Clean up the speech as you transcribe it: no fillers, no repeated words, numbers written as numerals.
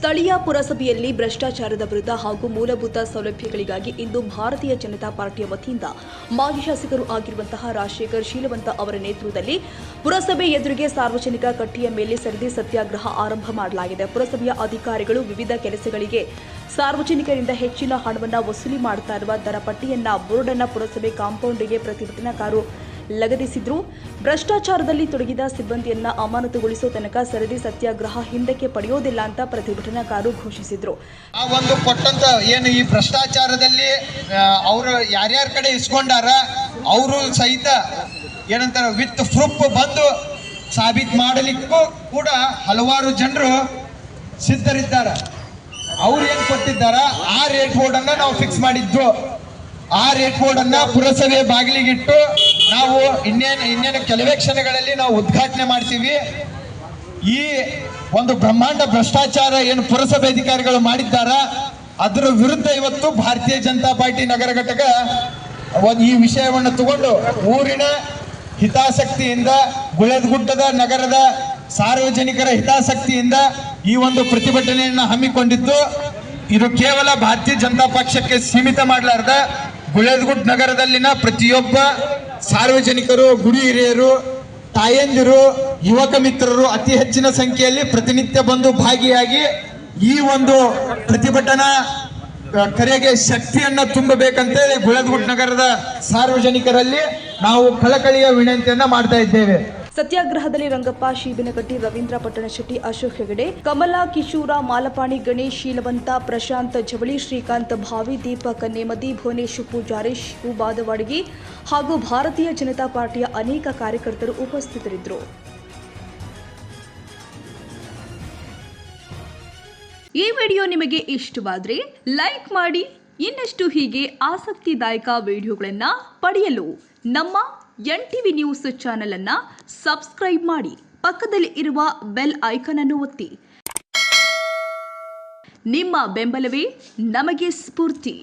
ಸ್ಥಳೀಯ ಪುರಸಭೆಯಲ್ಲಿ ಭ್ರಷ್ಟಾಚಾರದ ವಿರುದ್ಧ ಹಾಗೂ ಮೂಲಭೂತ ಸೌಲಭ್ಯಗಳಿಗಾಗಿ ಇಂದು ಭಾರತೀಯ ಜನತಾ ಪಾರ್ಟಿಯ ವತಿಯಿಂದ ಮಾಜಿ ಶಾಸಕರು ಆಗಿರುವಂತಹ ರಾಜಶೇಖರ್ ಶೀಲವಂತ ಅವರ ನೇತೃತ್ವದಲ್ಲಿ ಪುರಸಭೆ ಎದುರಿಗೆ ಸಾರ್ವಜನಿಕ ಕಟ್ಟಿಯ ಮೇಲೆ ಸರದಿ ಸತ್ಯಾಗ್ರಹ ಆರಂಭ ಮಾಡಲಾಗಿದೆ. ಪುರಸಭೆಯ ಅಧಿಕಾರಿಗಳು ವಿವಿಧ ಕೆಲಸಗಳಿಗೆ ಸಾರ್ವಜನಿಕರಿಂದ ಹೆಚ್ಚಿನ ಹಣವನ್ನು ವಸೂಲಿ ಮಾಡುತ್ತಾ ಇರುವ ದರ ಪಟ್ಟಿಯನ್ನ ಬೋರ್ಡ್ ಅನ್ನು ಪುರಸಭೆ ಕಾಂಪೌಂಡ್ಗೆ ಪ್ರತಿಭಟನಾಕಾರರು ಲಗತ್ತಿಸಿದ್ರು. ಭ್ರಷ್ಟಾಚಾರದಲ್ಲಿ ತೊಡಗಿದ ಸಿಬ್ಬಂದಿಯನ್ನ ಅಮಾನತುಗೊಳಿಸುವ ತನಕ ಸರದಿ ಸತ್ಯಾಗ್ರಹ ಹಿಂದಕ್ಕೆ ಪಡೆಯೋದಿಲ್ಲ ಅಂತ ಪ್ರತಿಭಟನಾಕಾರರು ಘೋಷಿಸಿದ್ರು. ಆ ಒಂದು ಕೊಟ್ಟಂತ ಏನು ಈ ಭ್ರಷ್ಟಾಚಾರದಲ್ಲಿ ಅವರು ಯಾರ್ಯಾರ ಕಡೆ ಇಸ್ಕೊಂಡಾರ ಅವರು ಸಹಿತ ಏನಂತಾರ ವಿತ್ ಪ್ರೂಫ್ ಬಂದು ಸಾಬೀತು ಮಾಡಲಿಕ್ಕೂ ಕೂಡ ಹಲವಾರು ಜನರು ಸಿದ್ಧರಿದ್ದಾರೆ. ಅವ್ರು ಏನ್ ಕೊಟ್ಟಿದ್ದಾರ ಆ ರೇಟ್ ಬೋರ್ಡ್ ಅನ್ನ ನಾವು ಫಿಕ್ಸ್ ಮಾಡಿದ್ವು. ಆ ರೇಟ್ ಬೋರ್ಡ್ ಅನ್ನ ಪುರಸಭೆ ಬಾಗಿಲಿಗಿಟ್ಟು ನಾವು ಇನ್ನೇನು ಕೆಲವೇ ಕ್ಷಣಗಳಲ್ಲಿ ನಾವು ಉದ್ಘಾಟನೆ ಮಾಡ್ತೀವಿ. ಈ ಒಂದು ಬ್ರಹ್ಮಾಂಡ ಭ್ರಷ್ಟಾಚಾರ ಏನು ಪುರಸಭೆ ಅಧಿಕಾರಿಗಳು ಮಾಡಿದ್ದಾರ ಅದರ ವಿರುದ್ಧ ಇವತ್ತು ಭಾರತೀಯ ಜನತಾ ಪಾರ್ಟಿ ನಗರ ಘಟಕ ಈ ವಿಷಯವನ್ನು ತಗೊಂಡು ಊರಿನ ಹಿತಾಸಕ್ತಿಯಿಂದ ಗುಳೇದಗುಡ್ಡದ ನಗರದ ಸಾರ್ವಜನಿಕರ ಹಿತಾಸಕ್ತಿಯಿಂದ ಈ ಒಂದು ಪ್ರತಿಭಟನೆಯನ್ನು ಹಮ್ಮಿಕೊಂಡಿದ್ದು. ಇದು ಕೇವಲ ಭಾರತೀಯ ಜನತಾ ಪಕ್ಷಕ್ಕೆ ಸೀಮಿತ ಮಾಡಲಾರ್ದ ಗುಳೇದಗುಡ್ಡ ನಗರದಲ್ಲಿನ ಪ್ರತಿಯೊಬ್ಬ ಸಾರ್ವಜನಿಕರು, ಗುಡಿ ಹಿರಿಯರು, ತಾಯಂದಿರು, ಯುವಕ ಮಿತ್ರರು ಅತಿ ಹೆಚ್ಚಿನ ಸಂಖ್ಯೆಯಲ್ಲಿ ಪ್ರತಿನಿತ್ಯ ಬಂದು ಭಾಗಿಯಾಗಿ ಈ ಒಂದು ಪ್ರತಿಭಟನಾ ಕರೆಗೆ ಶಕ್ತಿಯನ್ನ ತುಂಬಬೇಕಂತೇಳಿ ಗುಳೇದಗುಡ್ಡ ನಗರದ ಸಾರ್ವಜನಿಕರಲ್ಲಿ ನಾವು ಕಳಕಳಿಯ ವಿನಂತಿಯನ್ನ ಮಾಡ್ತಾ ಇದ್ದೇವೆ. ಸತ್ಯಾಗ್ರಹದಲ್ಲಿ ರಂಗಪ್ಪ ಶೀಬಿನಕಟ್ಟಿ, ರವೀಂದ್ರ ಪಟ್ಟಣಶೆಟ್ಟಿ, ಅಶೋಕ್ ಹೆಗಡೆ, ಕಮಲಾ ಕಿಶೋರ, ಮಾಲಪಾಣಿ, ಗಣೇಶ್ ಶೀಲವಂತ, ಪ್ರಶಾಂತ್ ಜವಳಿ, ಶ್ರೀಕಾಂತ್ ಭಾವಿ, ದೀಪಕ್ ನೇಮದಿ, ಭುವನೇಶ್ ಪೂಜಾರಿ, ಶಿವು ಬಾದವಾಡಗಿ ಹಾಗೂ ಭಾರತೀಯ ಜನತಾ ಪಾರ್ಟಿಯ ಅನೇಕ ಕಾರ್ಯಕರ್ತರು ಉಪಸ್ಥಿತರಿದ್ದರು. ಈ ವಿಡಿಯೋ ನಿಮಗೆ ಇಷ್ಟವಾದರೆ ಲೈಕ್ ಮಾಡಿ. ಇನ್ನಷ್ಟು ಹೀಗೆ ಆಸಕ್ತಿದಾಯಕ ವಿಡಿಯೋಗಳನ್ನು ಪಡೆಯಲು ನಮ್ಮ NTV ನ್ಯೂಸ್ ಚಾನೆಲ್ ಅನ್ನು ಸಬ್ಸ್ಕ್ರೈಬ್ ಮಾಡಿ. ಪಕ್ಕದಲ್ಲಿ ಇರುವ ಬೆಲ್ ಐಕಾನ್ ಅನ್ನು ಒತ್ತಿ. ನಿಮ್ಮ ಬೆಂಬಲವೇ ನಮಗೆ ಸ್ಫೂರ್ತಿ.